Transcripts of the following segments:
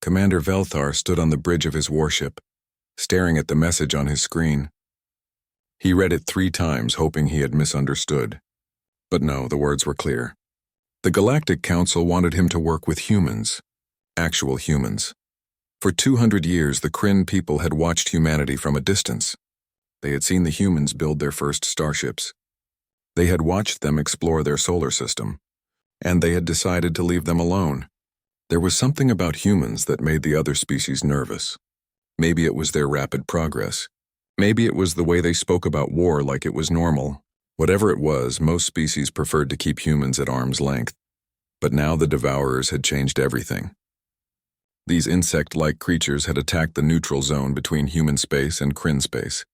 Commander Velthar stood on the bridge of his warship, staring at the message on his screen. He read it 3 times, hoping he had misunderstood. But no, the words were clear. The Galactic Council wanted him to work with humans, actual humans. For 200 years, the Kryn people had watched humanity from a distance. They had seen the humans build their first starships. They had watched them explore their solar system, and they had decided to leave them alone. There was something about humans that made the other species nervous. Maybe it was their rapid progress. Maybe it was the way they spoke about war like it was normal. Whatever it was, most species preferred to keep humans at arm's length. But now the Devourers had changed everything. These insect-like creatures had attacked the neutral zone between human space and Kryn space.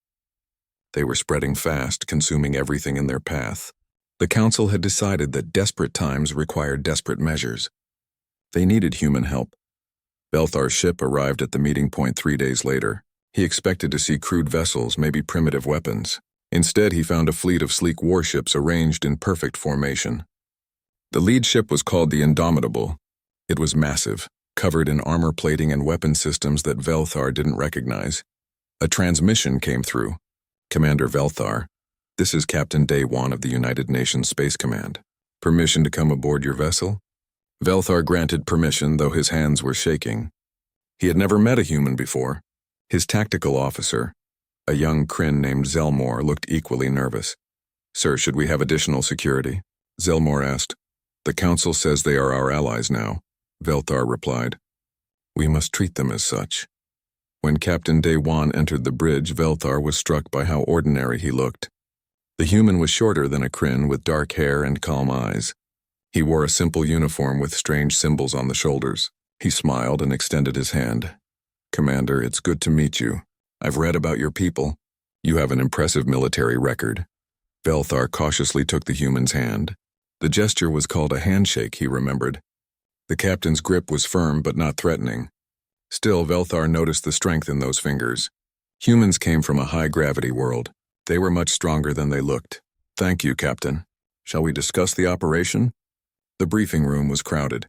They were spreading fast, consuming everything in their path. The Council had decided that desperate times required desperate measures. They needed human help. Velthar's ship arrived at the meeting point 3 days later. He expected to see crude vessels, maybe primitive weapons. Instead, he found a fleet of sleek warships arranged in perfect formation. The lead ship was called the Indomitable. It was massive, covered in armor plating and weapon systems that Velthar didn't recognize. A transmission came through. Commander Velthar, this is Captain Day 1 of the United Nations Space Command. Permission to come aboard your vessel? Velthar granted permission, though his hands were shaking. He had never met a human before. His tactical officer, a young Kryn named Zelmor, looked equally nervous. Sir, should we have additional security? Zelmor asked. The Council says they are our allies now, Velthar replied. We must treat them as such. When Captain Day 1 entered the bridge, Velthar was struck by how ordinary he looked. The human was shorter than a Kryn, with dark hair and calm eyes. He wore a simple uniform with strange symbols on the shoulders. He smiled and extended his hand. Commander, it's good to meet you. I've read about your people. You have an impressive military record. Velthar cautiously took the human's hand. The gesture was called a handshake, he remembered. The captain's grip was firm but not threatening. Still, Velthar noticed the strength in those fingers. Humans came from a high-gravity world. They were much stronger than they looked. Thank you, Captain. Shall we discuss the operation? The briefing room was crowded.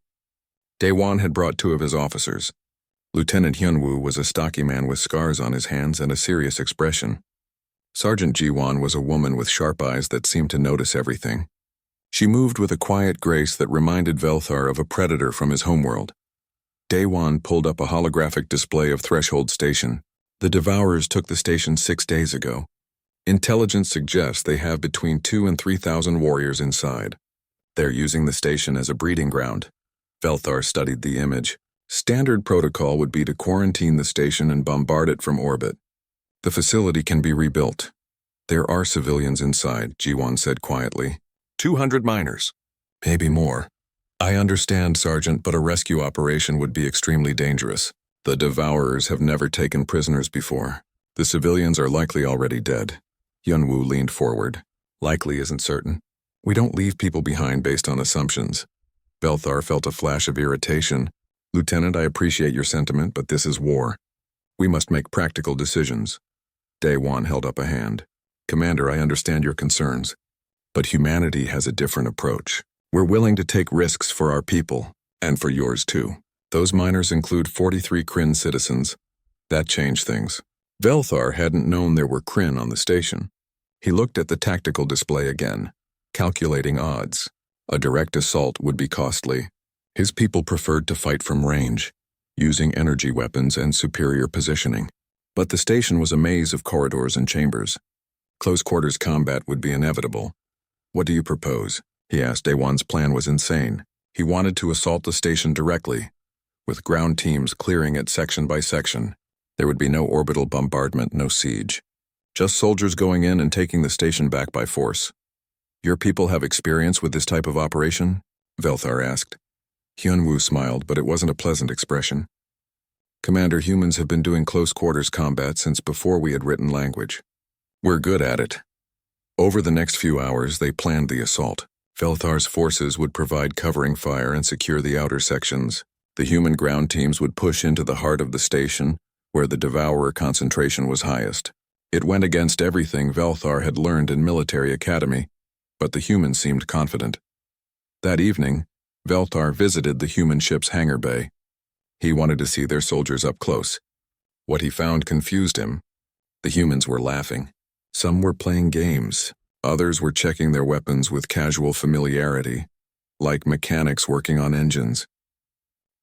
Daewon had brought 2 of his officers. Lieutenant Hyunwoo was a stocky man with scars on his hands and a serious expression. Sergeant Jiwon was a woman with sharp eyes that seemed to notice everything. She moved with a quiet grace that reminded Velthar of a predator from his homeworld. Daewon pulled up a holographic display of Threshold Station. The Devourers took the station 6 days ago. Intelligence suggests they have between 2,000 and 3,000 warriors inside. They're using the station as a breeding ground. Velthar studied the image. Standard protocol would be to quarantine the station and bombard it from orbit. The facility can be rebuilt. There are civilians inside, Jiwon said quietly. 200 miners. Maybe more. I understand, Sergeant, but a rescue operation would be extremely dangerous. The Devourers have never taken prisoners before. The civilians are likely already dead. Hyunwoo leaned forward. Likely isn't certain. We don't leave people behind based on assumptions. Velthar felt a flash of irritation. Lieutenant, I appreciate your sentiment, but this is war. We must make practical decisions. Daewon held up a hand. Commander, I understand your concerns. But humanity has a different approach. We're willing to take risks for our people, and for yours too. Those miners include 43 Kryn citizens. That changed things. Velthar hadn't known there were Kryn on the station. He looked at the tactical display again, calculating odds. A direct assault would be costly. His people preferred to fight from range, using energy weapons and superior positioning. But the station was a maze of corridors and chambers. Close-quarters combat would be inevitable. What do you propose? He asked. Daewon's plan was insane. He wanted to assault the station directly, with ground teams clearing it section by section. There would be no orbital bombardment, no siege. Just soldiers going in and taking the station back by force. Your people have experience with this type of operation? Velthar asked. Hyunwoo smiled, but it wasn't a pleasant expression. Commander, humans have been doing close-quarters combat since before we had written language. We're good at it. Over the next few hours, they planned the assault. Velthar's forces would provide covering fire and secure the outer sections. The human ground teams would push into the heart of the station, where the Devourer concentration was highest. It went against everything Velthar had learned in military academy, but the humans seemed confident. That evening, Velthar visited the human ship's hangar bay. He wanted to see their soldiers up close. What he found confused him. The humans were laughing. Some were playing games. Others were checking their weapons with casual familiarity, like mechanics working on engines.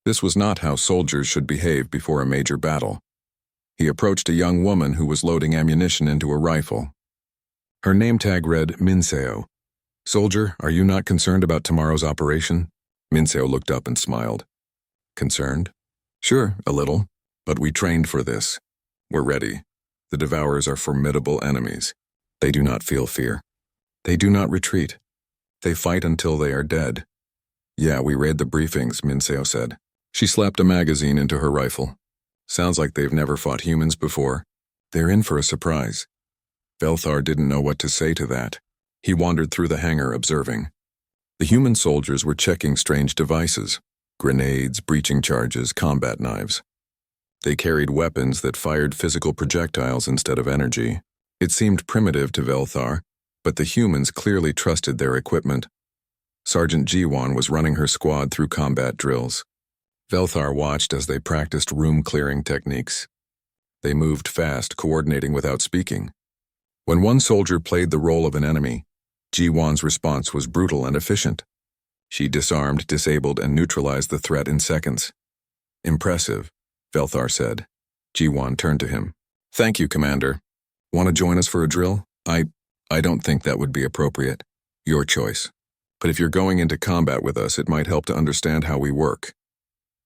This was not how soldiers should behave before a major battle. He approached a young woman who was loading ammunition into a rifle. Her name tag read Minseo. "Soldier, are you not concerned about tomorrow's operation?" Minseo looked up and smiled. "Concerned? Sure, a little. But we trained for this. We're ready. The Devourers are formidable enemies. They do not feel fear. They do not retreat. They fight until they are dead." "Yeah, we read the briefings," Minseo said. She slapped a magazine into her rifle. "Sounds like they've never fought humans before. They're in for a surprise." Velthar didn't know what to say to that. He wandered through the hangar observing. The human soldiers were checking strange devices: grenades, breaching charges, combat knives. They carried weapons that fired physical projectiles instead of energy. It seemed primitive to Velthar, but the humans clearly trusted their equipment. Sergeant Jiwan was running her squad through combat drills. Velthar watched as they practiced room-clearing techniques. They moved fast, coordinating without speaking. When one soldier played the role of an enemy, Jiwan's response was brutal and efficient. She disarmed, disabled, and neutralized the threat in seconds. "Impressive," Velthar said. Jiwan turned to him. "Thank you, Commander. Want to join us for a drill? I don't think that would be appropriate. Your choice. But if you're going into combat with us, it might help to understand how we work."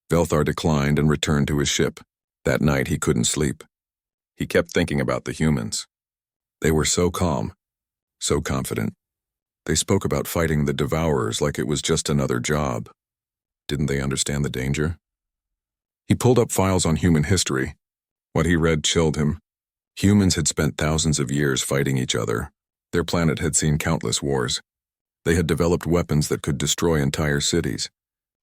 Velthar declined and returned to his ship. That night he couldn't sleep. He kept thinking about the humans. They were so calm, so confident. They spoke about fighting the Devourers like it was just another job. Didn't they understand the danger? He pulled up files on human history. What he read chilled him. Humans had spent thousands of years fighting each other. Their planet had seen countless wars. They had developed weapons that could destroy entire cities.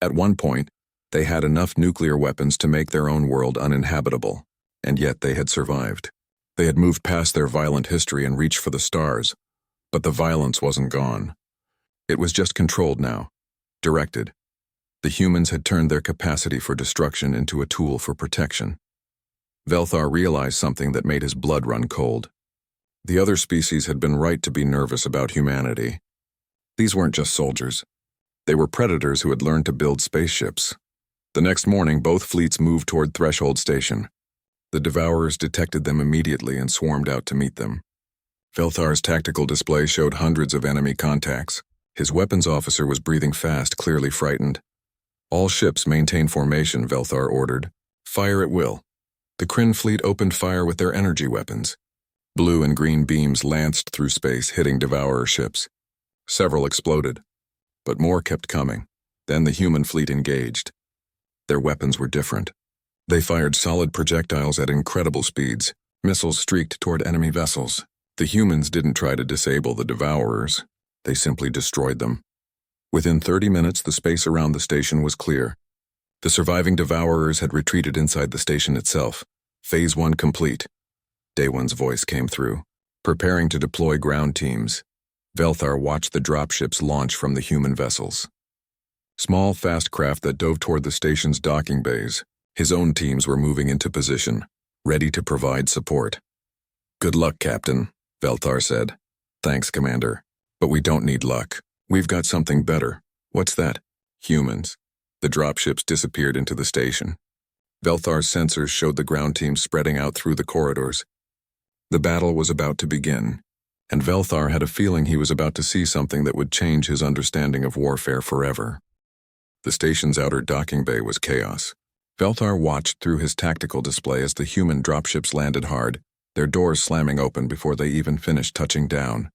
At one point, they had enough nuclear weapons to make their own world uninhabitable, and yet they had survived. They had moved past their violent history and reached for the stars, but the violence wasn't gone. It was just controlled now, directed. The humans had turned their capacity for destruction into a tool for protection. Velthar realized something that made his blood run cold. The other species had been right to be nervous about humanity. These weren't just soldiers. They were predators who had learned to build spaceships. The next morning, both fleets moved toward Threshold Station. The Devourers detected them immediately and swarmed out to meet them. Velthar's tactical display showed hundreds of enemy contacts. His weapons officer was breathing fast, clearly frightened. "All ships maintain formation," Velthar ordered. "Fire at will." The Kryn fleet opened fire with their energy weapons. Blue and green beams lanced through space, hitting Devourer ships. Several exploded, but more kept coming. Then the human fleet engaged. Their weapons were different. They fired solid projectiles at incredible speeds. Missiles streaked toward enemy vessels. The humans didn't try to disable the Devourers. They simply destroyed them. Within 30 minutes, the space around the station was clear. The surviving Devourers had retreated inside the station itself. Phase 1 complete. Day One's voice came through. Preparing to deploy ground teams. Velthar watched the dropships launch from the human vessels. Small, fast craft that dove toward the station's docking bays. His own teams were moving into position, ready to provide support. "Good luck, Captain," Velthar said. "Thanks, Commander. But we don't need luck. We've got something better." "What's that?" "Humans." The dropships disappeared into the station. Velthar's sensors showed the ground teams spreading out through the corridors. The battle was about to begin, and Velthar had a feeling he was about to see something that would change his understanding of warfare forever. The station's outer docking bay was chaos. Velthar watched through his tactical display as the human dropships landed hard, their doors slamming open before they even finished touching down.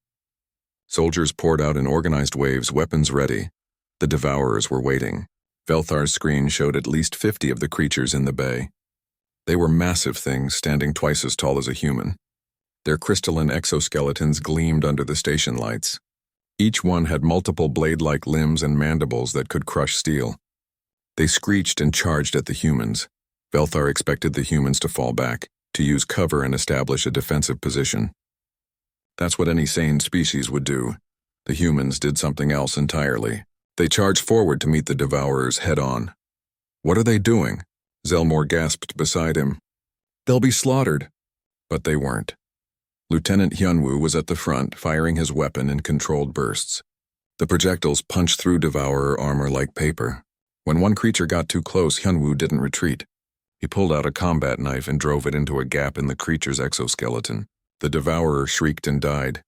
Soldiers poured out in organized waves, weapons ready. The Devourers were waiting. Velthar's screen showed at least 50 of the creatures in the bay. They were massive things, standing twice as tall as a human. Their crystalline exoskeletons gleamed under the station lights. Each one had multiple blade-like limbs and mandibles that could crush steel. They screeched and charged at the humans. Velthar expected the humans to fall back, to use cover and establish a defensive position. That's what any sane species would do. The humans did something else entirely. They charged forward to meet the Devourers head-on. "What are they doing?" Zelmore gasped beside him. They'll be slaughtered. But they weren't. Lieutenant Hyunwoo was at the front, firing his weapon in controlled bursts. The projectiles punched through Devourer armor like paper. When one creature got too close, Hyunwoo didn't retreat. He pulled out a combat knife and drove it into a gap in the creature's exoskeleton. The Devourer shrieked and died.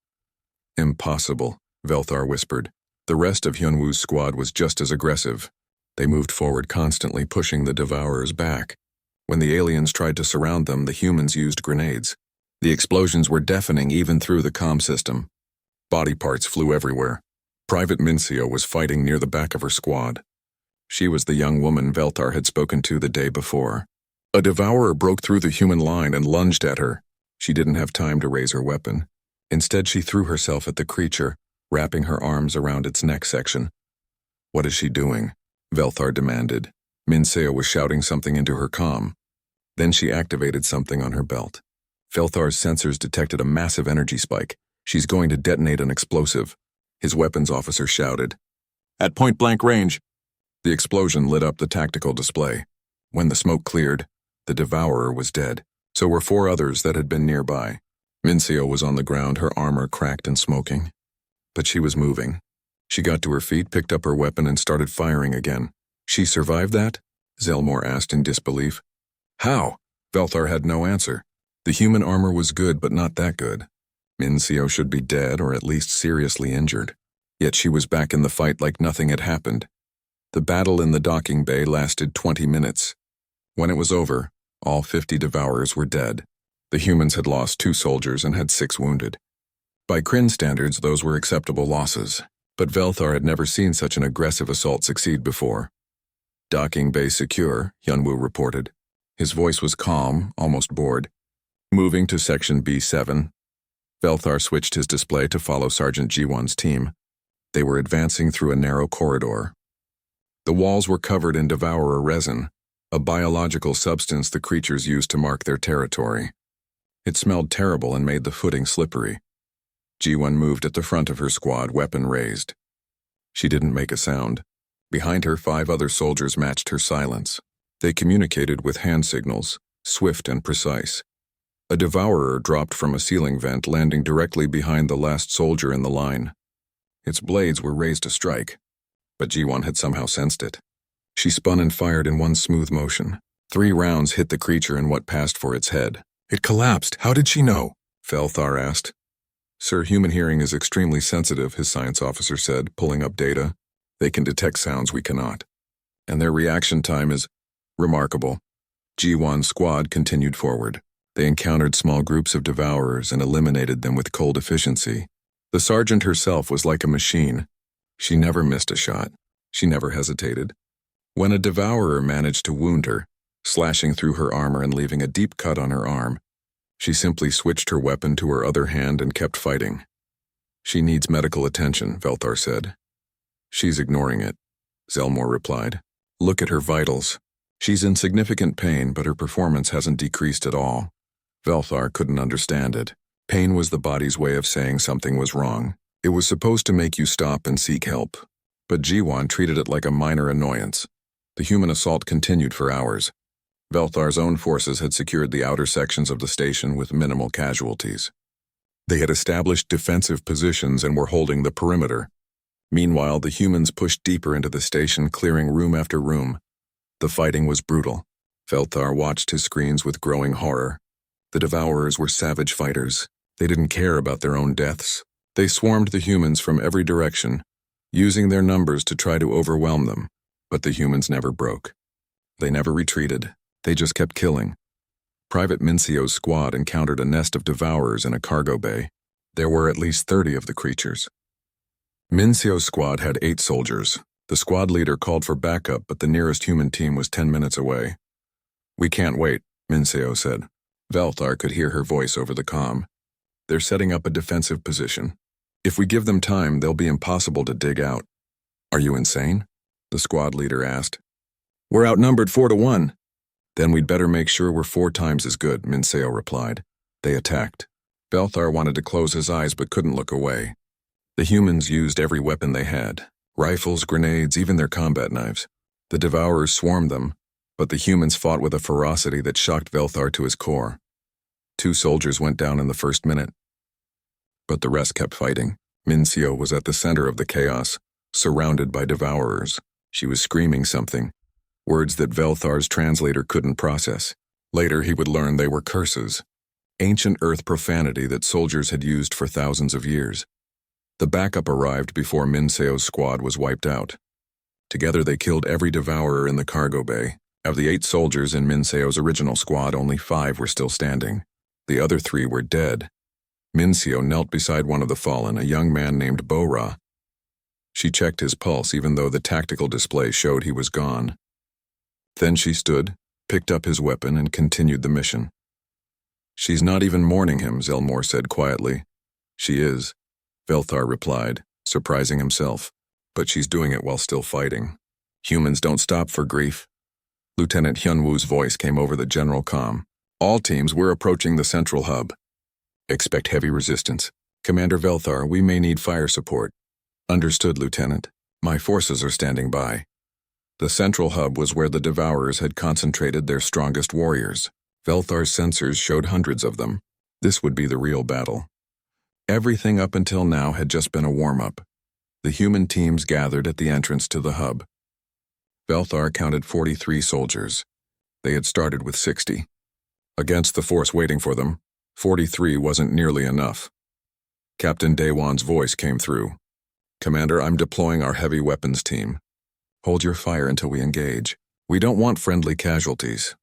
Impossible, Velthar whispered. The rest of Hyunwoo's squad was just as aggressive. They moved forward, constantly pushing the Devourers back. When the aliens tried to surround them, the humans used grenades. The explosions were deafening even through the comm system. Body parts flew everywhere. Private Mincio was fighting near the back of her squad. She was the young woman Velthar had spoken to the day before. A Devourer broke through the human line and lunged at her. She didn't have time to raise her weapon. Instead, she threw herself at the creature, wrapping her arms around its neck section. What is she doing? Velthar demanded. Mincio was shouting something into her comm. Then she activated something on her belt. Velthar's sensors detected a massive energy spike. She's going to detonate an explosive. His weapons officer shouted. At point-blank range. The explosion lit up the tactical display. When the smoke cleared, the Devourer was dead. So were 4 others that had been nearby. Mincio was on the ground, her armor cracked and smoking. But she was moving. She got to her feet, picked up her weapon, and started firing again. She survived that? Zelmore asked in disbelief. How? Velthar had no answer. The human armor was good, but not that good. Mincio should be dead or at least seriously injured. Yet she was back in the fight like nothing had happened. The battle in the docking bay lasted 20 minutes. When it was over, all 50 Devourers were dead. The humans had lost 2 soldiers and had 6 wounded. By Kryn standards, those were acceptable losses, but Velthar had never seen such an aggressive assault succeed before. Docking bay secure, Hyunwoo reported. His voice was calm, almost bored. Moving to Section B7, Velthar switched his display to follow Sergeant G1's team. They were advancing through a narrow corridor. The walls were covered in Devourer resin, a biological substance the creatures used to mark their territory. It smelled terrible and made the footing slippery. G1 moved at the front of her squad, weapon raised. She didn't make a sound. Behind her, 5 other soldiers matched her silence. They communicated with hand signals, swift and precise. A Devourer dropped from a ceiling vent, landing directly behind the last soldier in the line. Its blades were raised to strike, but G1 had somehow sensed it. She spun and fired in one smooth motion. 3 rounds hit the creature in what passed for its head. It collapsed. How did she know? Velthar asked. Sir, human hearing is extremely sensitive, his science officer said, pulling up data. They can detect sounds we cannot. And their reaction time is remarkable. G1's squad continued forward. They encountered small groups of Devourers and eliminated them with cold efficiency. The sergeant herself was like a machine. She never missed a shot. She never hesitated. When a Devourer managed to wound her, slashing through her armor and leaving a deep cut on her arm, she simply switched her weapon to her other hand and kept fighting. She needs medical attention, Velthar said. She's ignoring it, Zelmore replied. Look at her vitals. She's in significant pain, but her performance hasn't decreased at all. Velthar couldn't understand it. Pain was the body's way of saying something was wrong. It was supposed to make you stop and seek help. But G1 treated it like a minor annoyance. The human assault continued for hours. Velthar's own forces had secured the outer sections of the station with minimal casualties. They had established defensive positions and were holding the perimeter. Meanwhile, the humans pushed deeper into the station, clearing room after room. The fighting was brutal. Velthar watched his screens with growing horror. The Devourers were savage fighters. They didn't care about their own deaths. They swarmed the humans from every direction, using their numbers to try to overwhelm them. But the humans never broke. They never retreated. They just kept killing. Private Mincio's squad encountered a nest of Devourers in a cargo bay. There were at least 30 of the creatures. Mincio's squad had 8 soldiers. The squad leader called for backup, but the nearest human team was 10 minutes away. We can't wait, Mincio said. Velthar could hear her voice over the comm. They're setting up a defensive position. If we give them time, they'll be impossible to dig out. Are you insane? The squad leader asked. We're outnumbered 4-1. Then we'd better make sure we're 4 times as good, Mincio replied. They attacked. Velthar wanted to close his eyes but couldn't look away. The humans used every weapon they had. Rifles, grenades, even their combat knives. The Devourers swarmed them, But the humans fought with a ferocity that shocked Velthar to his core. 2 soldiers went down in the first minute. But the rest kept fighting. Mincio was at the center of the chaos, surrounded by devourers. She was screaming something, words that Velthar's translator couldn't process. Later he would learn they were curses, ancient earth profanity that soldiers had used for thousands of years. The backup arrived before Minceo's squad was wiped out. Together they killed every devourer in the cargo bay. Of the 8 soldiers in Minceo's original squad, only 5 were still standing. The other 3 were dead. Mincio knelt beside one of the fallen, a young man named Bora. She checked his pulse even though the tactical display showed he was gone. Then she stood, picked up his weapon, and continued the mission. "She's not even mourning him," Zelmor said quietly. "She is," Velthar replied, surprising himself. "But she's doing it while still fighting. Humans don't stop for grief." Lieutenant Hyunwoo's voice came over the general comm. "All teams, we're approaching the central hub. Expect heavy resistance. Commander Velthar, we may need fire support." "Understood, Lieutenant. My forces are standing by." The central hub was where the Devourers had concentrated their strongest warriors. Velthar's sensors showed hundreds of them. This would be the real battle. Everything up until now had just been a warm-up. The human teams gathered at the entrance to the hub. Velthar counted 43 soldiers. They had started with 60. Against the force waiting for them, 43 wasn't nearly enough. Captain Daewon's voice came through. "Commander, I'm deploying our heavy weapons team. Hold your fire until we engage. We don't want friendly casualties."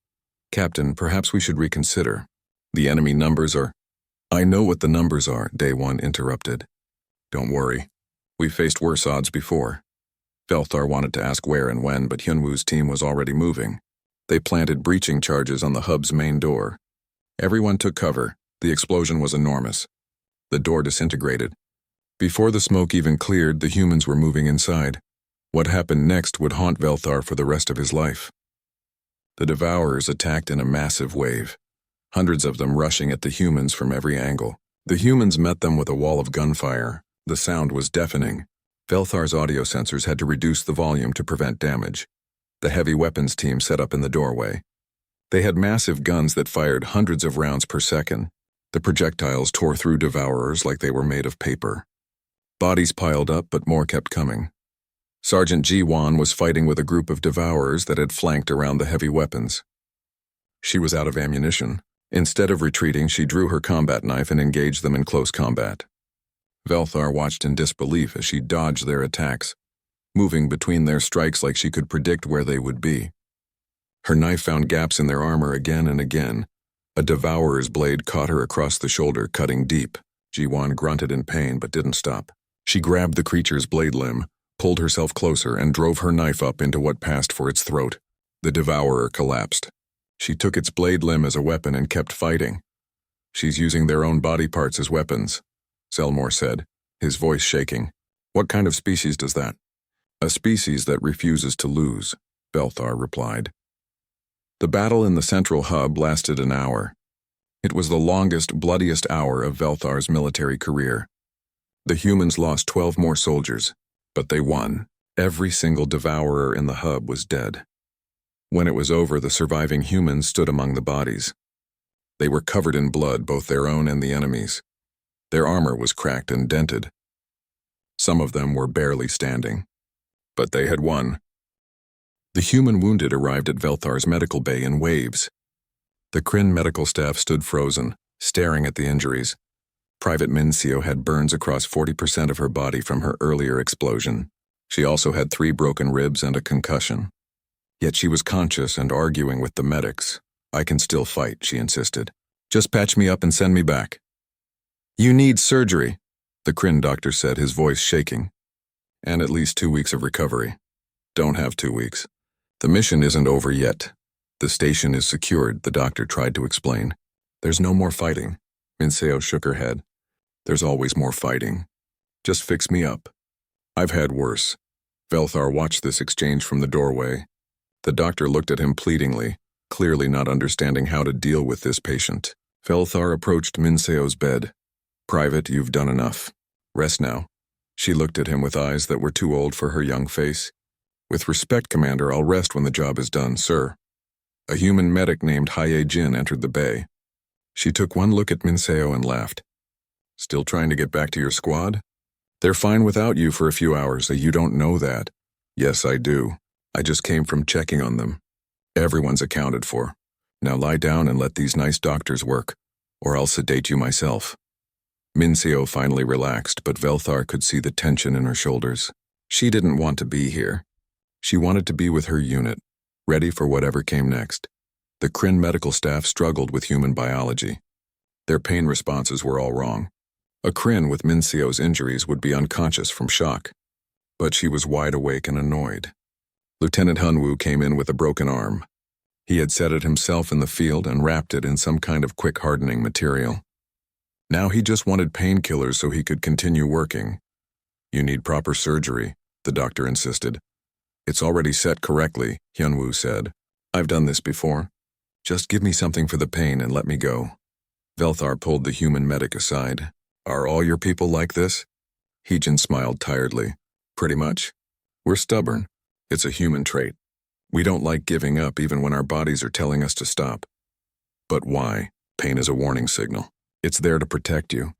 "Captain, perhaps we should reconsider. The enemy numbers are—" "I know what the numbers are," Daewon interrupted. "Don't worry. We've faced worse odds before." Velthar wanted to ask where and when, but Hyunwoo's team was already moving. They planted breaching charges on the hub's main door. Everyone took cover. The explosion was enormous. The door disintegrated. Before the smoke even cleared, the humans were moving inside. What happened next would haunt Velthar for the rest of his life. The Devourers attacked in a massive wave, hundreds of them rushing at the humans from every angle. The humans met them with a wall of gunfire. The sound was deafening. Velthar's audio sensors had to reduce the volume to prevent damage. The heavy weapons team set up in the doorway. They had massive guns that fired hundreds of rounds per second. The projectiles tore through Devourers like they were made of paper. Bodies piled up, but more kept coming. Sergeant Ji-won was fighting with a group of Devourers that had flanked around the heavy weapons. She was out of ammunition. Instead of retreating, she drew her combat knife and engaged them in close combat. Velthar watched in disbelief as she dodged their attacks, moving between their strikes like she could predict where they would be. Her knife found gaps in their armor again and again. A Devourer's blade caught her across the shoulder, cutting deep. Ji-won grunted in pain but didn't stop. She grabbed the creature's blade limb, pulled herself closer, and drove her knife up into what passed for its throat. The Devourer collapsed. She took its blade limb as a weapon and kept fighting. "She's using their own body parts as weapons," Zelmor said, his voice shaking. "What kind of species does that?" "A species that refuses to lose," Velthar replied. The battle in the central hub lasted an hour. It was the longest, bloodiest hour of Velthar's military career. The humans lost 12 more soldiers, but they won. Every single Devourer in the hub was dead. When it was over, the surviving humans stood among the bodies. They were covered in blood, both their own and the enemy's. Their armor was cracked and dented. Some of them were barely standing. But they had won. The human wounded arrived at Velthar's medical bay in waves. The Kryn medical staff stood frozen, staring at the injuries. Private Mincio had burns across 40% of her body from her earlier explosion. She also had 3 broken ribs and a concussion. Yet she was conscious and arguing with the medics. "I can still fight," she insisted. "Just patch me up and send me back." "You need surgery," the Kryn doctor said, his voice shaking. "And at least 2 weeks of recovery." "Don't have 2 weeks. The mission isn't over yet. The station is secured," the doctor tried to explain. "There's no more fighting." Mincio shook her head. "There's always more fighting. Just fix me up. I've had worse." Velthar watched this exchange from the doorway. The doctor looked at him pleadingly, clearly not understanding how to deal with this patient. Velthar approached Mincio's bed. "Private, you've done enough. Rest now." She looked at him with eyes that were too old for her young face. "With respect, Commander, I'll rest when the job is done, sir." A human medic named Haye Jin entered the bay. She took one look at Minseo and laughed. Still trying to get back to your squad? They're fine without you for a few hours, so you don't know that. Yes, I do. I just came from checking on them. Everyone's accounted for. Now lie down and let these nice doctors work, or I'll sedate you myself. Minseo finally relaxed, but Velthar could see the tension in her shoulders. She didn't want to be here. She wanted to be with her unit, ready for whatever came next. The Kryn medical staff struggled with human biology. Their pain responses were all wrong. A Kryn with Minseo's injuries would be unconscious from shock. But she was wide awake and annoyed. Lieutenant Hunwoo came in with a broken arm. He had set it himself in the field and wrapped it in some kind of quick hardening material. Now he just wanted painkillers so he could continue working. You need proper surgery, the doctor insisted. It's already set correctly, Hyunwoo said. I've done this before. Just give me something for the pain and let me go. Velthar pulled the human medic aside. Are all your people like this? Heejin smiled tiredly. Pretty much. We're stubborn. It's a human trait. We don't like giving up even when our bodies are telling us to stop. But why? Pain is a warning signal. It's there to protect you.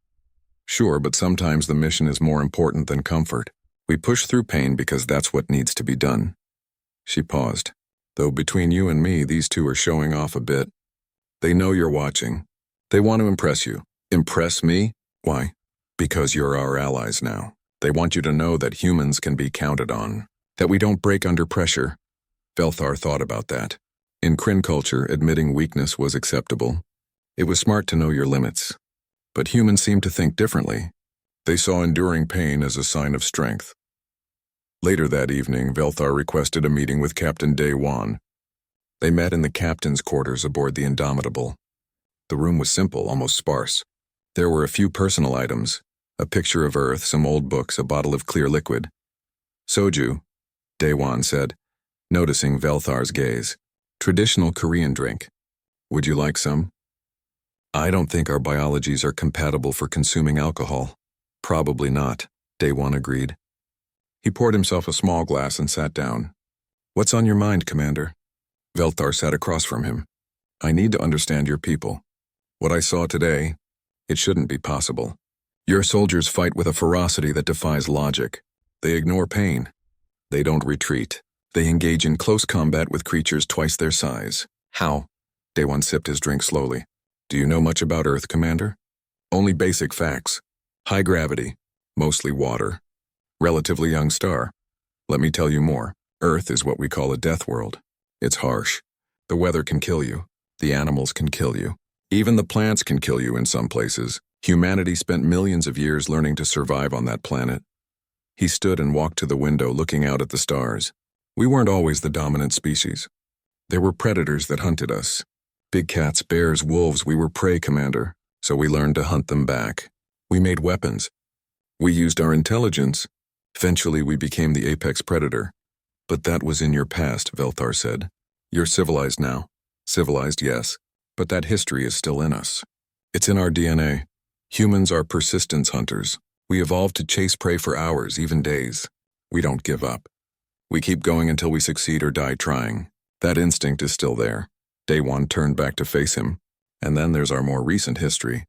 Sure, but sometimes the mission is more important than comfort. We push through pain because that's what needs to be done. She paused. Though between you and me, these two are showing off a bit. They know you're watching. They want to impress you. Impress me? Why? Because you're our allies now. They want you to know that humans can be counted on. That we don't break under pressure. Velthar thought about that. In Kryn culture, admitting weakness was acceptable. It was smart to know your limits. But humans seemed to think differently. They saw enduring pain as a sign of strength. Later that evening, Velthar requested a meeting with Captain Daewon. They met in the captain's quarters aboard the Indomitable. The room was simple, almost sparse. There were a few personal items, a picture of Earth, some old books, a bottle of clear liquid. Soju, Daewon said, noticing Velthar's gaze. Traditional Korean drink. Would you like some? I don't think our biologies are compatible for consuming alcohol. Probably not, Daewon agreed. He poured himself a small glass and sat down. What's on your mind, Commander? Velthar sat across from him. I need to understand your people. What I saw today, it shouldn't be possible. Your soldiers fight with a ferocity that defies logic. They ignore pain. They don't retreat. They engage in close combat with creatures twice their size. How? Daewon sipped his drink slowly. Do you know much about Earth, Commander? Only basic facts. High gravity, mostly water. Relatively young star. Let me tell you more. Earth is what we call a death world. It's harsh. The weather can kill you. The animals can kill you. Even the plants can kill you in some places. Humanity spent millions of years learning to survive on that planet. He stood and walked to the window looking out at the stars. We weren't always the dominant species. There were predators that hunted us. Big cats, bears, wolves, we were prey, Commander, so we learned to hunt them back. We made weapons. We used our intelligence. Eventually we became the apex predator. But that was in your past, Velthar said. You're civilized now. Civilized, yes, but that history is still in us. It's in our DNA. Humans are persistence hunters. We evolved to chase prey for hours, even days. We don't give up. We keep going until we succeed or die trying. That instinct is still there. Daewon turned back to face him. And then there's our more recent history.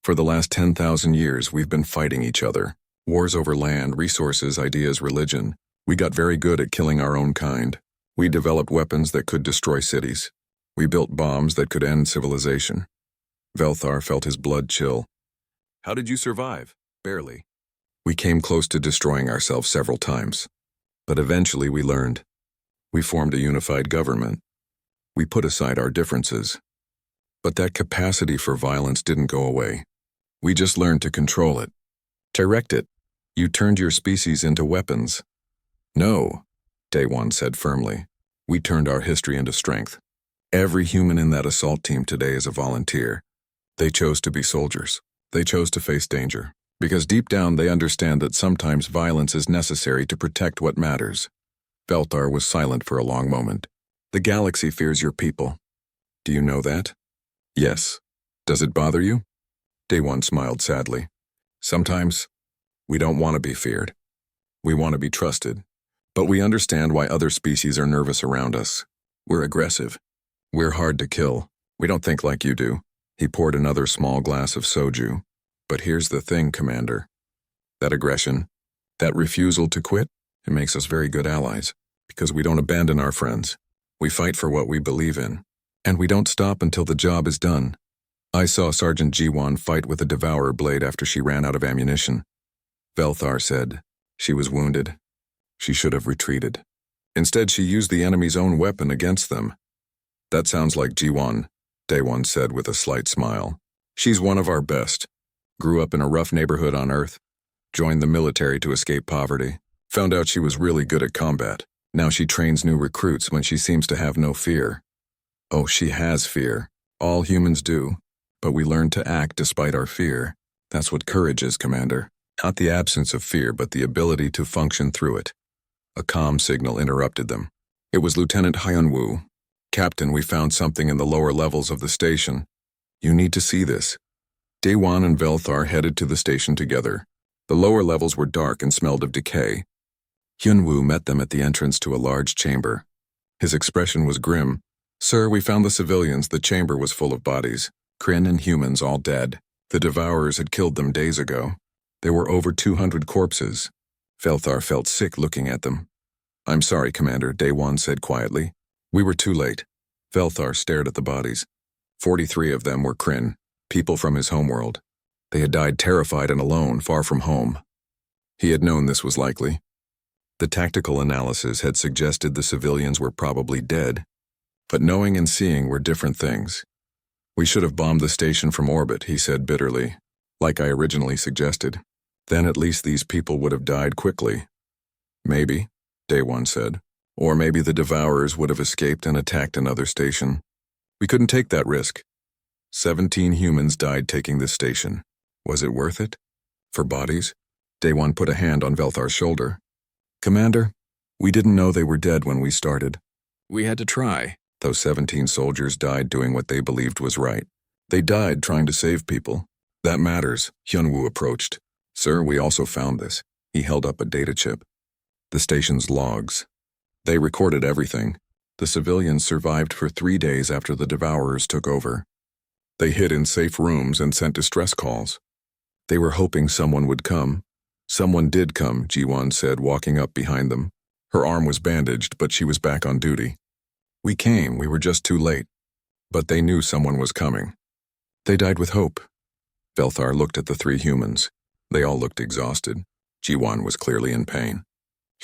For the last 10,000 years, we've been fighting each other. Wars over land, resources, ideas, religion. We got very good at killing our own kind. We developed weapons that could destroy cities. We built bombs that could end civilization. Velthar felt his blood chill. How did you survive? Barely. We came close to destroying ourselves several times. But eventually we learned. We formed a unified government. We put aside our differences. But that capacity for violence didn't go away. We just learned to control it. Direct it. You turned your species into weapons. No, Daewon said firmly. We turned our history into strength. Every human in that assault team today is a volunteer. They chose to be soldiers. They chose to face danger. Because deep down they understand that sometimes violence is necessary to protect what matters. Velthar was silent for a long moment. The galaxy fears your people. Do you know that? Yes. Does it bother you? Daewon smiled sadly. Sometimes, we don't want to be feared. We want to be trusted. But we understand why other species are nervous around us. We're aggressive. We're hard to kill. We don't think like you do. He poured another small glass of soju. But here's the thing, Commander. That aggression, that refusal to quit, it makes us very good allies. Because we don't abandon our friends. We fight for what we believe in. And we don't stop until the job is done. I saw Sergeant Jiwan fight with a devourer blade after she ran out of ammunition. Velthar said she was wounded. She should have retreated. Instead, she used the enemy's own weapon against them. That sounds like Jiwan, Daewon said with a slight smile. She's one of our best. Grew up in a rough neighborhood on Earth. Joined the military to escape poverty. Found out she was really good at combat. Now she trains new recruits when she seems to have no fear. Oh, she has fear. All humans do. But we learn to act despite our fear. That's what courage is, Commander. Not the absence of fear, but the ability to function through it. A comm signal interrupted them. It was Lieutenant Hyunwoo. Captain, we found something in the lower levels of the station. You need to see this. Daewon and Velthar headed to the station together. The lower levels were dark and smelled of decay. Hyunwoo met them at the entrance to a large chamber. His expression was grim. Sir, we found the civilians. The chamber was full of bodies. Kryn and humans all dead. The devourers had killed them days ago. There were over 200 corpses. Velthar felt sick looking at them. I'm sorry, Commander, Daewon said quietly. We were too late. Velthar stared at the bodies. 43 of them were Kryn, people from his homeworld. They had died terrified and alone, far from home. He had known this was likely. The tactical analysis had suggested the civilians were probably dead, but knowing and seeing were different things. We should have bombed the station from orbit, he said bitterly, like I originally suggested. Then at least these people would have died quickly. Maybe, Daewon said. Or maybe the devourers would have escaped and attacked another station. We couldn't take that risk. 17 humans died taking this station. Was it worth it? For bodies? Daewon put a hand on Velthar's shoulder. Commander, we didn't know they were dead when we started. We had to try. Those 17 soldiers died doing what they believed was right. They died trying to save people. That matters, Hyunwoo approached. Sir, we also found this. He held up a data chip. The station's logs. They recorded everything. The civilians survived for 3 days after the devourers took over. They hid in safe rooms and sent distress calls. They were hoping someone would come. Someone did come, Jiwan said, walking up behind them. Her arm was bandaged, but she was back on duty. We came, we were just too late. But they knew someone was coming. They died with hope. Velthar looked at the 3 humans. They all looked exhausted. Jiwan was clearly in pain.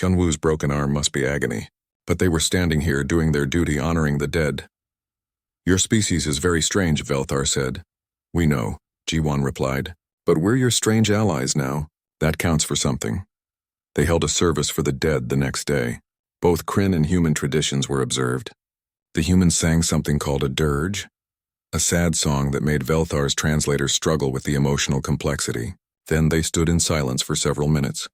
Hyunwoo's broken arm must be agony. But they were standing here doing their duty honoring the dead. Your species is very strange, Velthar said. We know, Jiwan replied. But we're your strange allies now. That counts for something. They held a service for the dead the next day. Both Kryn and human traditions were observed. The humans sang something called a dirge, a sad song that made Velthar's translator struggle with the emotional complexity. Then they stood in silence for several minutes.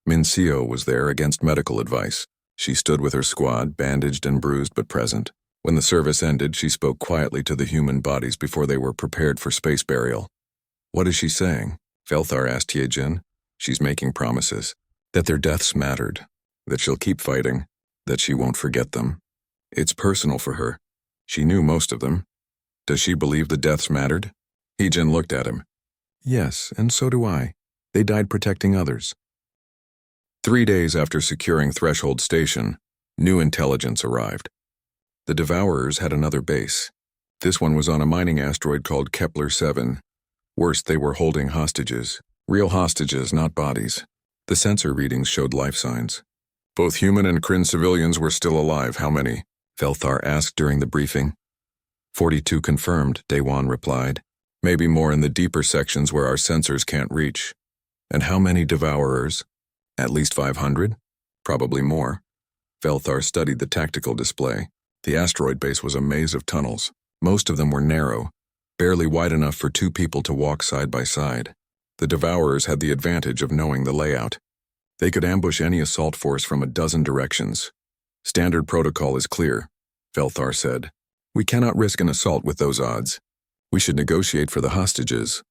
Min Seo was there against medical advice. She stood with her squad, bandaged and bruised but present. When the service ended, she spoke quietly to the human bodies before they were prepared for space burial. What is she saying? Velthar asked Tiejin. She's making promises. That their deaths mattered. That she'll keep fighting. That she won't forget them. It's personal for her. She knew most of them. Does she believe the deaths mattered? Heejin looked at him. Yes, and so do I. They died protecting others. 3 days after securing Threshold Station, new intelligence arrived. The Devourers had another base. This one was on a mining asteroid called Kepler-7. Worse, they were holding hostages. Real hostages, not bodies. The sensor readings showed life signs. Both human and Kryn civilians were still alive. How many? Velthar asked during the briefing. 42 confirmed, Daewon replied. Maybe more in the deeper sections where our sensors can't reach. And how many Devourers? At least 500? Probably more. Velthar studied the tactical display. The asteroid base was a maze of tunnels. Most of them were narrow, barely wide enough for 2 people to walk side by side. The Devourers had the advantage of knowing the layout. They could ambush any assault force from a dozen directions. Standard protocol is clear, Velthar said. We cannot risk an assault with those odds. We should negotiate for the hostages.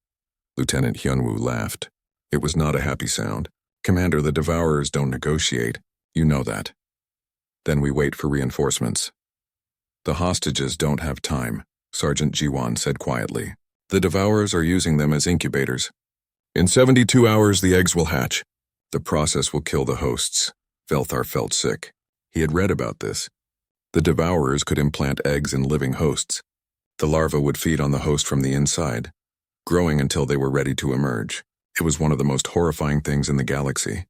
Lieutenant Hyunwoo laughed. It was not a happy sound. Commander, the Devourers don't negotiate. You know that. Then we wait for reinforcements. The hostages don't have time, Sergeant Jiwan said quietly. The Devourers are using them as incubators. In 72 hours, the eggs will hatch. The process will kill the hosts. Velthar felt sick. He had read about this. The Devourers could implant eggs in living hosts. The larvae would feed on the host from the inside, growing until they were ready to emerge. It was one of the most horrifying things in the galaxy.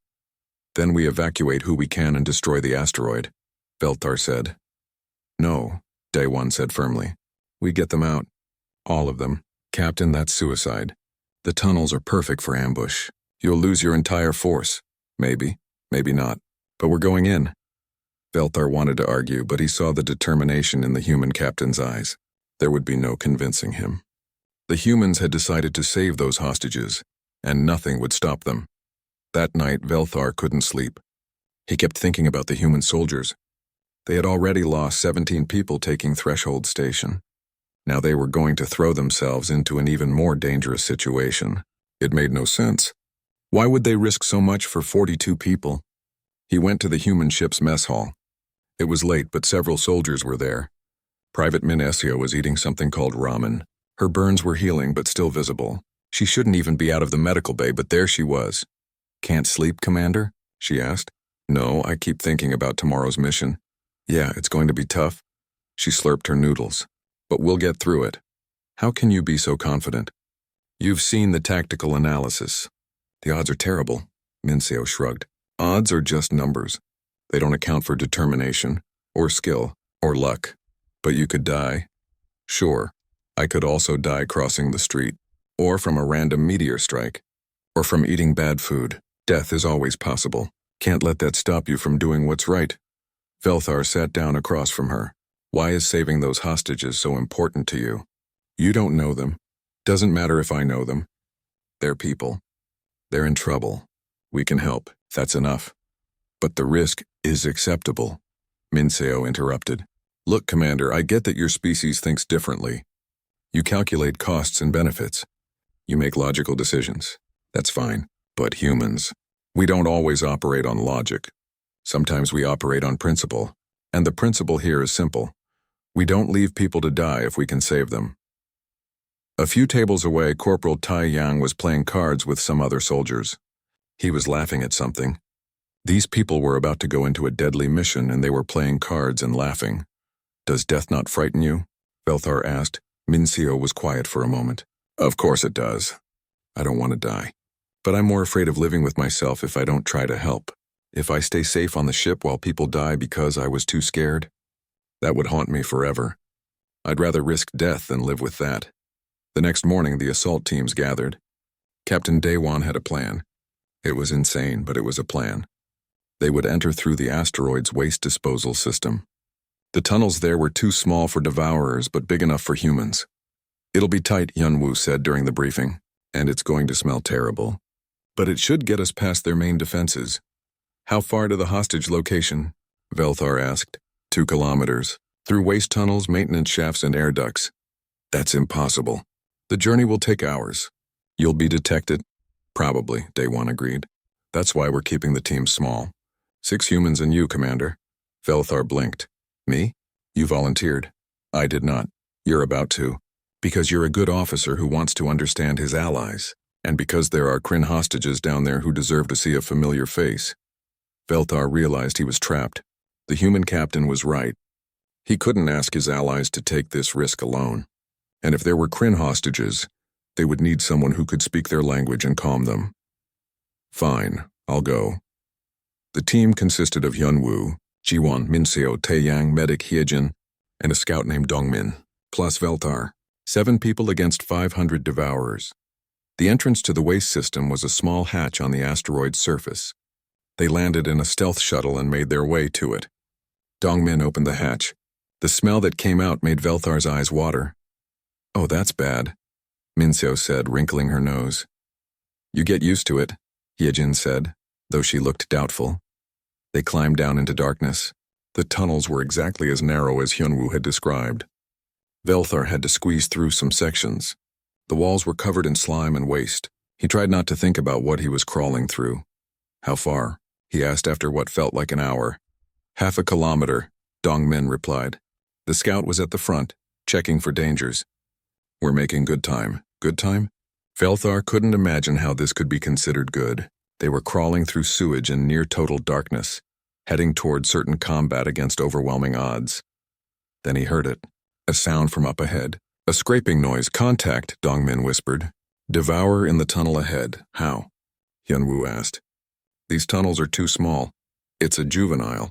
Then we evacuate who we can and destroy the asteroid, Velthar said. No, Daewon said firmly. We get them out. All of them. Captain, that's suicide. The tunnels are perfect for ambush. You'll lose your entire force. Maybe, maybe not. But we're going in. Velthar wanted to argue, but he saw the determination in the human captain's eyes. There would be no convincing him. The humans had decided to save those hostages, and nothing would stop them. That night, Velthar couldn't sleep. He kept thinking about the human soldiers. They had already lost 17 people taking Threshold Station. Now they were going to throw themselves into an even more dangerous situation. It made no sense. Why would they risk so much for 42 people? He went to the human ship's mess hall. It was late, but several soldiers were there. Private Minesio was eating something called ramen. Her burns were healing but still visible. She shouldn't even be out of the medical bay, but there she was. Can't sleep, Commander? She asked. No, I keep thinking about tomorrow's mission. Yeah, it's going to be tough. She slurped her noodles. But we'll get through it. How can you be so confident? You've seen the tactical analysis. The odds are terrible, Minseo shrugged. Odds are just numbers. They don't account for determination, or skill, or luck. But you could die. Sure, I could also die crossing the street, or from a random meteor strike, or from eating bad food. Death is always possible. Can't let that stop you from doing what's right. Velthar sat down across from her. Why is saving those hostages so important to you? You don't know them. Doesn't matter if I know them. They're people. They're in trouble. We can help. That's enough. But the risk is acceptable. Minseo interrupted. Look, Commander, I get that your species thinks differently. You calculate costs and benefits. You make logical decisions. That's fine. But humans, we don't always operate on logic. Sometimes we operate on principle. And the principle here is simple. We don't leave people to die if we can save them. A few tables away, Corporal Tai Yang was playing cards with some other soldiers. He was laughing at something. These people were about to go into a deadly mission and they were playing cards and laughing. Does death not frighten you? Velthar asked. Minseo was quiet for a moment. Of course it does. I don't want to die. But I'm more afraid of living with myself if I don't try to help. If I stay safe on the ship while people die because I was too scared, that would haunt me forever. I'd rather risk death than live with that. The next morning, the assault teams gathered. Captain Daewon had a plan. It was insane, but it was a plan. They would enter through the asteroid's waste disposal system. The tunnels there were too small for Devourers, but big enough for humans. It'll be tight, Yunwoo said during the briefing, and it's going to smell terrible. But it should get us past their main defenses. How far to the hostage location? Velthar asked. 2 kilometers. Through waste tunnels, maintenance shafts, and air ducts. That's impossible. The journey will take hours. You'll be detected? Probably, Daewon agreed. That's why we're keeping the team small. 6 humans and you, Commander. Velthar blinked. Me? You volunteered. I did not. You're about to. Because you're a good officer who wants to understand his allies. And because there are Kryn hostages down there who deserve to see a familiar face. Velthar realized he was trapped. The human captain was right. He couldn't ask his allies to take this risk alone. And if there were Kryn hostages, they would need someone who could speak their language and calm them. Fine, I'll go. The team consisted of Yunwoo, Jiwon, Minseo, Taeyang, Medic Hyejin, and a scout named Dongmin, plus Velthar. 7 people against 500 Devourers. The entrance to the waste system was a small hatch on the asteroid's surface. They landed in a stealth shuttle and made their way to it. Dongmin opened the hatch. The smell that came out made Velthar's eyes water. Oh, that's bad, Minseo said, wrinkling her nose. You get used to it, Hyejin said, though she looked doubtful. They climbed down into darkness. The tunnels were exactly as narrow as Hyunwoo had described. Velthar had to squeeze through some sections. The walls were covered in slime and waste. He tried not to think about what he was crawling through. How far? He asked after what felt like an hour. 0.5 kilometer, Dongmin replied. The scout was at the front, checking for dangers. We're making good time. Good time? Velthar couldn't imagine how this could be considered good. They were crawling through sewage in near-total darkness, heading toward certain combat against overwhelming odds. Then he heard it. A sound from up ahead. A scraping noise. Contact, Dongmin whispered. Devourer in the tunnel ahead. How? Hyunwoo asked. These tunnels are too small. It's a juvenile.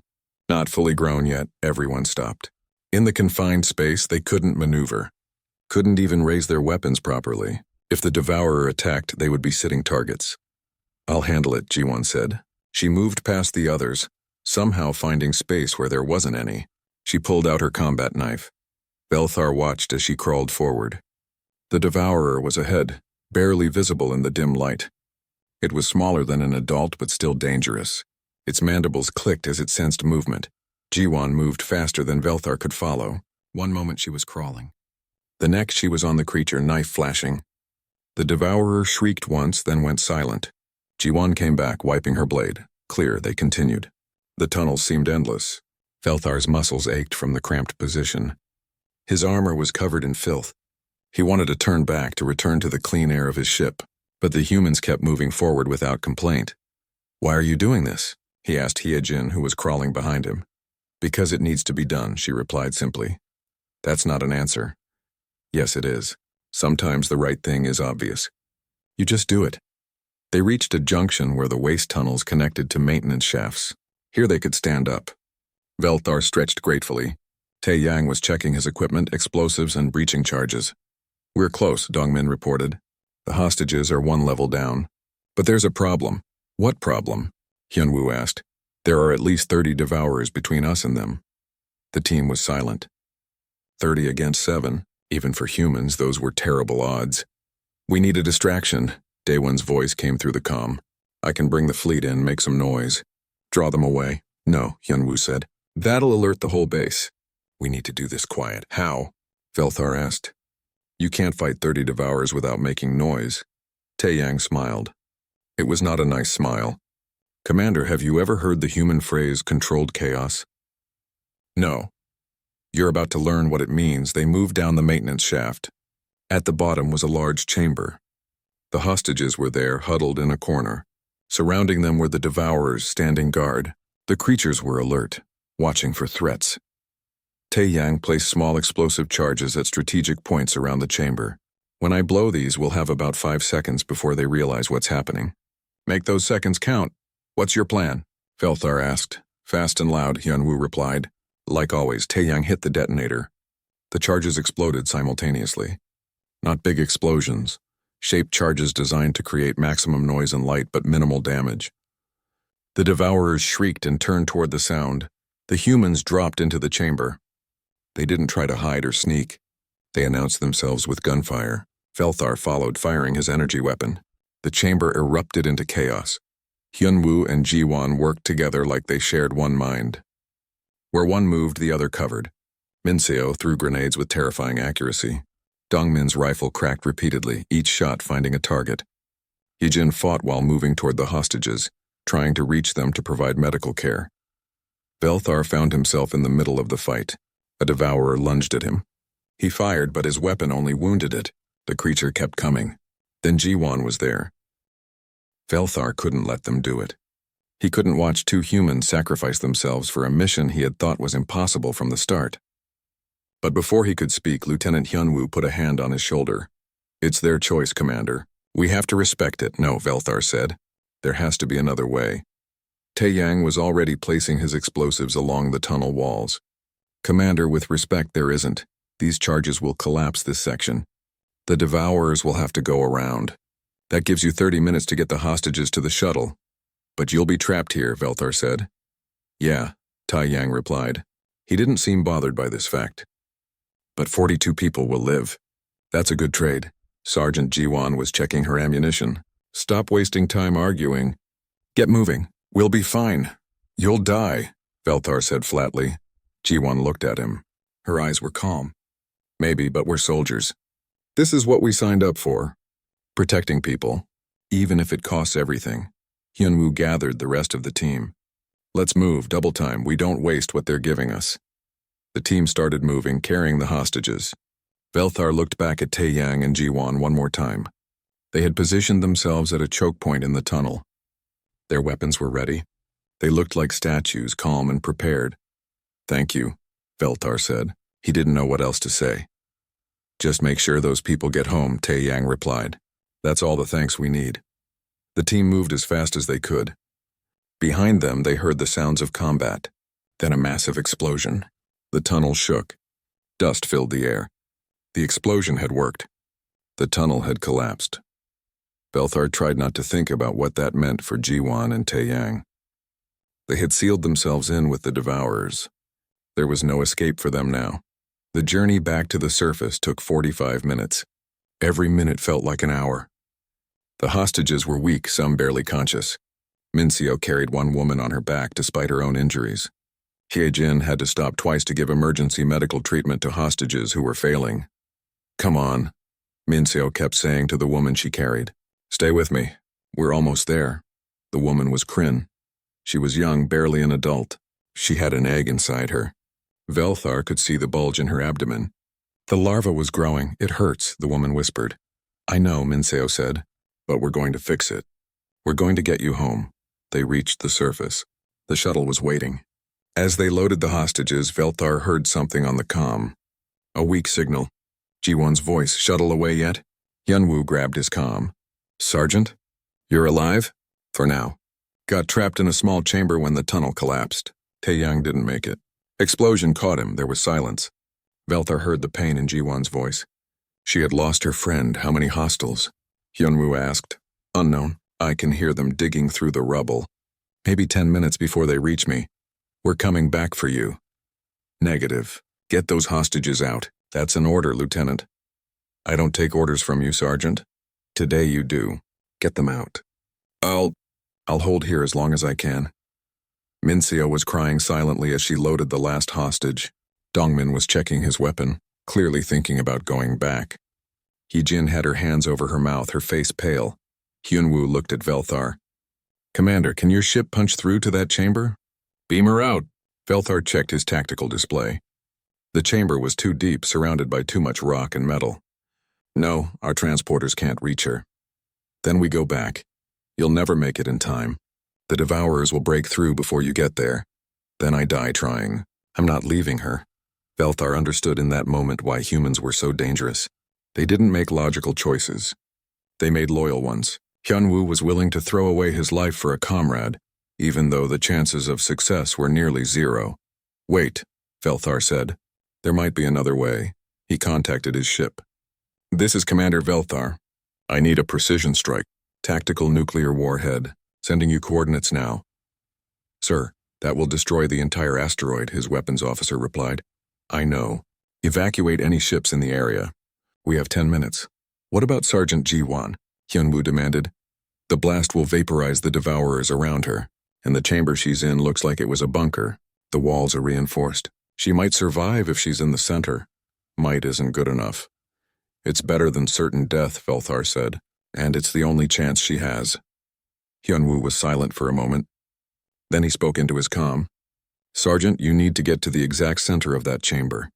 Not fully grown yet, everyone stopped. In the confined space, they couldn't maneuver. Couldn't even raise their weapons properly. If the Devourer attacked, they would be sitting targets. I'll handle it, Ji-won said. She moved past the others, somehow finding space where there wasn't any. She pulled out her combat knife. Velthar watched as she crawled forward. The Devourer was ahead, barely visible in the dim light. It was smaller than an adult but still dangerous. Its mandibles clicked as it sensed movement. Ji-won moved faster than Velthar could follow. One moment she was crawling. The next she was on the creature, knife flashing. The Devourer shrieked once, then went silent. Ji-won came back, wiping her blade. Clear, they continued. The tunnels seemed endless. Velthar's muscles ached from the cramped position. His armor was covered in filth. He wanted to turn back to return to the clean air of his ship, but the humans kept moving forward without complaint. Why are you doing this? He asked Hyejin, who was crawling behind him. Because it needs to be done, she replied simply. That's not an answer. Yes, it is. Sometimes the right thing is obvious. You just do it. They reached a junction where the waste tunnels connected to maintenance shafts. Here they could stand up. Velthar stretched gratefully. Tae-yang was checking his equipment, explosives, and breaching charges. We're close, Dongmin reported. The hostages are one level down. But there's a problem. What problem? Hyunwoo asked. There are at least 30 Devourers between us and them. The team was silent. 30 against 7. Even for humans, those were terrible odds. We need a distraction. Daewon's voice came through the comm. I can bring the fleet in, make some noise. Draw them away. No, Hyunwoo said. That'll alert the whole base. We need to do this quiet. How? Velthar asked. You can't fight 30 Devourers without making noise. Tae-yang smiled. It was not a nice smile. Commander, have you ever heard the human phrase, controlled chaos? No. You're about to learn what it means. They moved down the maintenance shaft. At the bottom was a large chamber. The hostages were there, huddled in a corner. Surrounding them were the Devourers standing guard. The creatures were alert, watching for threats. Tae-yang placed small explosive charges at strategic points around the chamber. When I blow these, we'll have about 5 seconds before they realize what's happening. Make those seconds count. What's your plan? Velthar asked. Fast and loud, Hyunwoo replied. Like always, Tae-yang hit the detonator. The charges exploded simultaneously. Not big explosions. Shaped charges designed to create maximum noise and light but minimal damage. The Devourers shrieked and turned toward the sound. The humans dropped into the chamber. They didn't try to hide or sneak. They announced themselves with gunfire. Velthar followed, firing his energy weapon. The chamber erupted into chaos. Hyunwoo and Ji-won worked together like they shared one mind. Where one moved, the other covered. Minseo threw grenades with terrifying accuracy. Dongmin's rifle cracked repeatedly, each shot finding a target. Hyejin fought while moving toward the hostages, trying to reach them to provide medical care. Velthar found himself in the middle of the fight. A Devourer lunged at him. He fired, but his weapon only wounded it. The creature kept coming. Then Ji-won was there. Velthar couldn't let them do it. He couldn't watch 2 humans sacrifice themselves for a mission he had thought was impossible from the start. But before he could speak, Lieutenant Hyunwoo put a hand on his shoulder. It's their choice, Commander. We have to respect it. No, Velthar said. There has to be another way. Tae-yang was already placing his explosives along the tunnel walls. Commander, with respect, there isn't. These charges will collapse this section. The Devourers will have to go around. That gives you 30 minutes to get the hostages to the shuttle. But you'll be trapped here, Velthar said. Yeah, Tae-yang replied. He didn't seem bothered by this fact. But 42 people will live. That's a good trade. Sergeant Ji-won was checking her ammunition. Stop wasting time arguing. Get moving. We'll be fine. You'll die, Velthar said flatly. Ji-won looked at him. Her eyes were calm. Maybe, but we're soldiers. This is what we signed up for. Protecting people, even if it costs everything. Hyunwoo gathered the rest of the team. Let's move, double time. We don't waste what they're giving us. The team started moving, carrying the hostages. Velthar looked back at Taeyang and Jiwan one more time. They had positioned themselves at a choke point in the tunnel. Their weapons were ready. They looked like statues, calm and prepared. "Thank you," Velthar said. He didn't know what else to say. "Just make sure those people get home," Taeyang replied. "That's all the thanks we need." The team moved as fast as they could. Behind them, they heard the sounds of combat. Then a massive explosion. The tunnel shook. Dust filled the air. The explosion had worked. The tunnel had collapsed. Velthar tried not to think about what that meant for Jiwan and Taeyang. They had sealed themselves in with the Devourers. There was no escape for them now. The journey back to the surface took 45 minutes. Every minute felt like an hour. The hostages were weak, some barely conscious. Mincio carried one woman on her back despite her own injuries. Hyejin had to stop twice to give emergency medical treatment to hostages who were failing. "Come on," Mincio kept saying to the woman she carried. "Stay with me. We're almost there." The woman was Kryn. She was young, barely an adult. She had an egg inside her. Velthar could see the bulge in her abdomen. "The larva was growing. It hurts," the woman whispered. "I know," Mincio said, "but we're going to fix it. We're going to get you home." They reached the surface. The shuttle was waiting. As they loaded the hostages, Velthar heard something on the comm. A weak signal. Jiwon's voice. "Shuttle away yet?" Hyunwoo grabbed his comm. "Sergeant? You're alive?" "For now. Got trapped in a small chamber when the tunnel collapsed. Taeyang didn't make it. Explosion caught him. There was silence. Velthar heard the pain in Jiwon's voice. She had lost her friend. How many hostiles? Hyunwoo asked. "Unknown. I can hear them digging through the rubble. Maybe 10 minutes before they reach me. We're coming back for you." "Negative. Get those hostages out." "That's an order, Lieutenant." "I don't take orders from you, Sergeant." "Today you do. Get them out." I'll hold here as long as I can." Mincio was crying silently as she loaded the last hostage. Dongmin was checking his weapon, clearly thinking about going back. Hyejin had her hands over her mouth, her face pale. Hyunwoo looked at Velthar. "Commander, can your ship punch through to that chamber?" "Beam her out." Velthar checked his tactical display. The chamber was too deep, surrounded by too much rock and metal. "No, our transporters can't reach her." "Then we go back. You'll never make it in time. The Devourers will break through before you get there. Then I die trying. I'm not leaving her." Velthar understood in that moment why humans were so dangerous. They didn't make logical choices. They made loyal ones. Hyunwoo was willing to throw away his life for a comrade, even though the chances of success were nearly zero. "Wait," Velthar said. "There might be another way." He contacted his ship. "This is Commander Velthar. I need a precision strike. Tactical nuclear warhead. Sending you coordinates now." "Sir, that will destroy the entire asteroid," his weapons officer replied. "I know. Evacuate any ships in the area. We have 10 minutes. What about Sergeant Jiwan?" Hyunwoo demanded. "The blast will vaporize the Devourers around her, and the chamber she's in looks like it was a bunker. The walls are reinforced. She might survive if she's in the center. Might isn't good enough." "It's better than certain death," Velthar said, "and it's the only chance she has." Hyunwoo was silent for a moment. Then he spoke into his comm. "Sergeant, you need to get to the exact center of that chamber.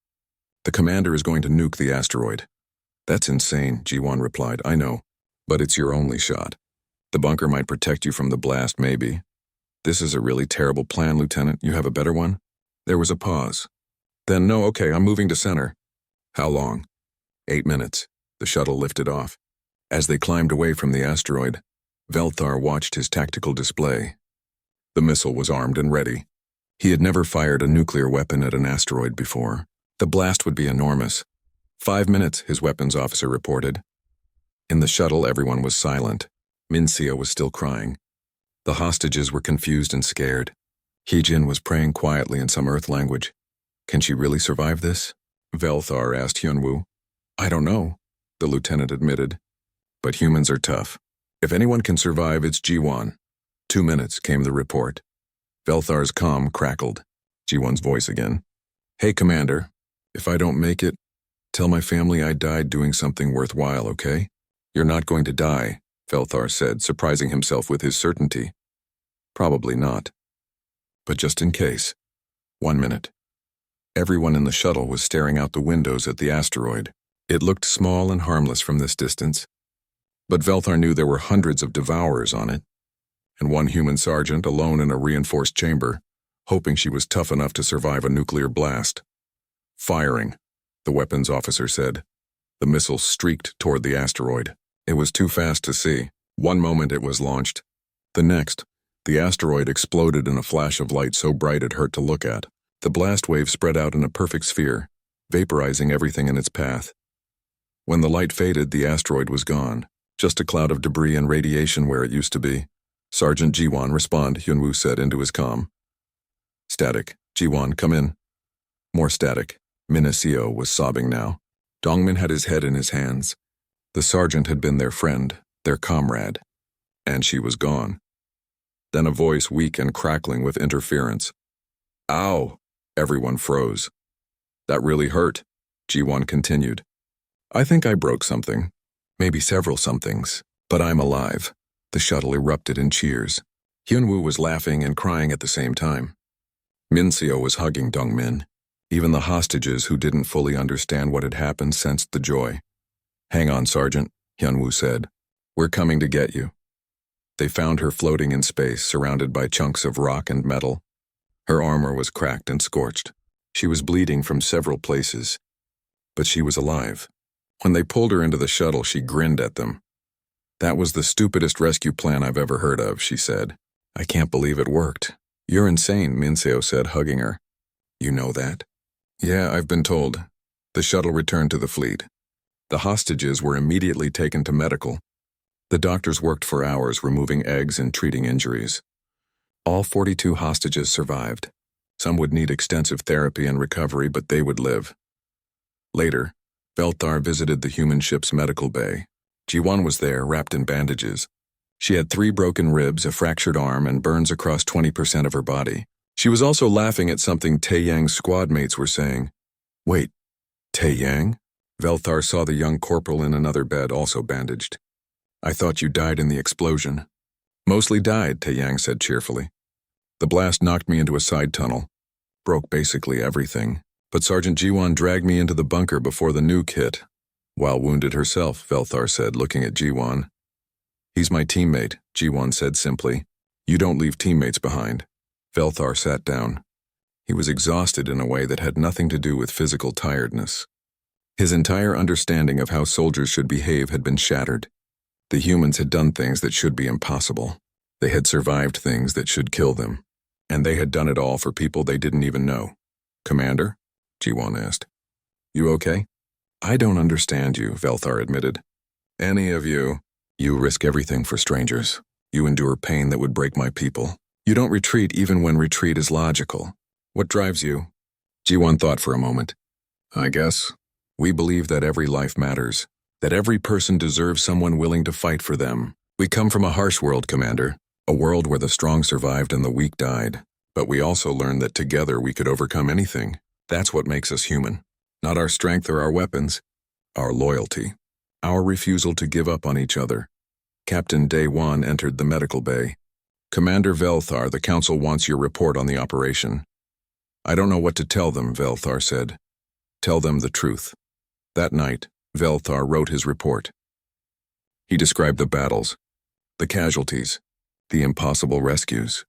The commander is going to nuke the asteroid." "That's insane," Jiwan replied. "I know, but it's your only shot. The bunker might protect you from the blast, maybe." "This is a really terrible plan, Lieutenant. You have a better one?" There was a pause. "Then no, okay, I'm moving to center." "How long?" 8 minutes. The shuttle lifted off. As they climbed away from the asteroid, Velthar watched his tactical display. The missile was armed and ready. He had never fired a nuclear weapon at an asteroid before. The blast would be enormous. 5 minutes, his weapons officer reported. In the shuttle, everyone was silent. Mincio was still crying. The hostages were confused and scared. Hyejin was praying quietly in some Earth language. "Can she really survive this?" Velthar asked Hyunwoo. "I don't know," the lieutenant admitted. "But humans are tough. If anyone can survive, it's Jiwan." 2 minutes, came the report. Velthar's comm crackled. Jiwan's voice again. "Hey, Commander. If I don't make it, tell my family I died doing something worthwhile, okay?" "You're not going to die," Velthar said, surprising himself with his certainty. "Probably not. But just in case. 1 minute." Everyone in the shuttle was staring out the windows at the asteroid. It looked small and harmless from this distance, but Velthar knew there were hundreds of devourers on it, and one human sergeant alone in a reinforced chamber, hoping she was tough enough to survive a nuclear blast. Firing, the weapons officer said. The missile streaked toward the asteroid. It was too fast to see. One moment it was launched. The next, the asteroid exploded in a flash of light so bright it hurt to look at. The blast wave spread out in a perfect sphere, vaporizing everything in its path. When the light faded, the asteroid was gone. Just a cloud of debris and radiation where it used to be. Sergeant Jiwan, respond, Hyunwoo said into his comm. Static. Jiwan, come in. More static. Minaseo was sobbing now. Dongmin had his head in his hands. The sergeant had been their friend, their comrade. And she was gone. Then a voice weak and crackling with interference. Ow! Everyone froze. That really hurt, Jiwan continued. I think I broke something. Maybe several somethings. But I'm alive. The shuttle erupted in cheers. Hyunwoo was laughing and crying at the same time. Minseo was hugging Dongmin. Even the hostages who didn't fully understand what had happened sensed the joy. Hang on, Sergeant, Hyunwoo said. We're coming to get you. They found her floating in space, surrounded by chunks of rock and metal. Her armor was cracked and scorched. She was bleeding from several places. But she was alive. When they pulled her into the shuttle, she grinned at them. That was the stupidest rescue plan I've ever heard of, she said. I can't believe it worked. You're insane, Minseo said, hugging her. You know that? Yeah, I've been told. The shuttle returned to the fleet. The hostages were immediately taken to medical. The doctors worked for hours removing eggs and treating injuries. All 42 hostages survived. Some would need extensive therapy and recovery, but they would live. Later, Velthar visited the human ship's medical bay. Jiwan was there, wrapped in bandages. She had 3 broken ribs, a fractured arm, and burns across 20% of her body. She was also laughing at something Taeyang's squad mates were saying. Wait, Taeyang? Velthar saw the young corporal in another bed, also bandaged. I thought you died in the explosion. Mostly died, Taeyang said cheerfully. The blast knocked me into a side tunnel. Broke basically everything. But Sergeant Jiwan dragged me into the bunker before the nuke hit. While wounded herself, Velthar said, looking at Jiwan. He's my teammate, Jiwan said simply. You don't leave teammates behind. Velthar sat down. He was exhausted in a way that had nothing to do with physical tiredness. His entire understanding of how soldiers should behave had been shattered. The humans had done things that should be impossible. They had survived things that should kill them. And they had done it all for people they didn't even know. Commander? Jiwan asked. You okay? I don't understand you, Velthar admitted. Any of you. You risk everything for strangers. You endure pain that would break my people. You don't retreat even when retreat is logical. What drives you? Jiwan thought for a moment. I guess. We believe that every life matters. That every person deserves someone willing to fight for them. We come from a harsh world, Commander. A world where the strong survived and the weak died. But we also learned that together we could overcome anything. That's what makes us human. Not our strength or our weapons. Our loyalty. Our refusal to give up on each other. Captain Daewon entered the medical bay. Commander Velthar, the council wants your report on the operation. I don't know what to tell them, Velthar said. Tell them the truth. That night, Velthar wrote his report. He described the battles, the casualties, the impossible rescues.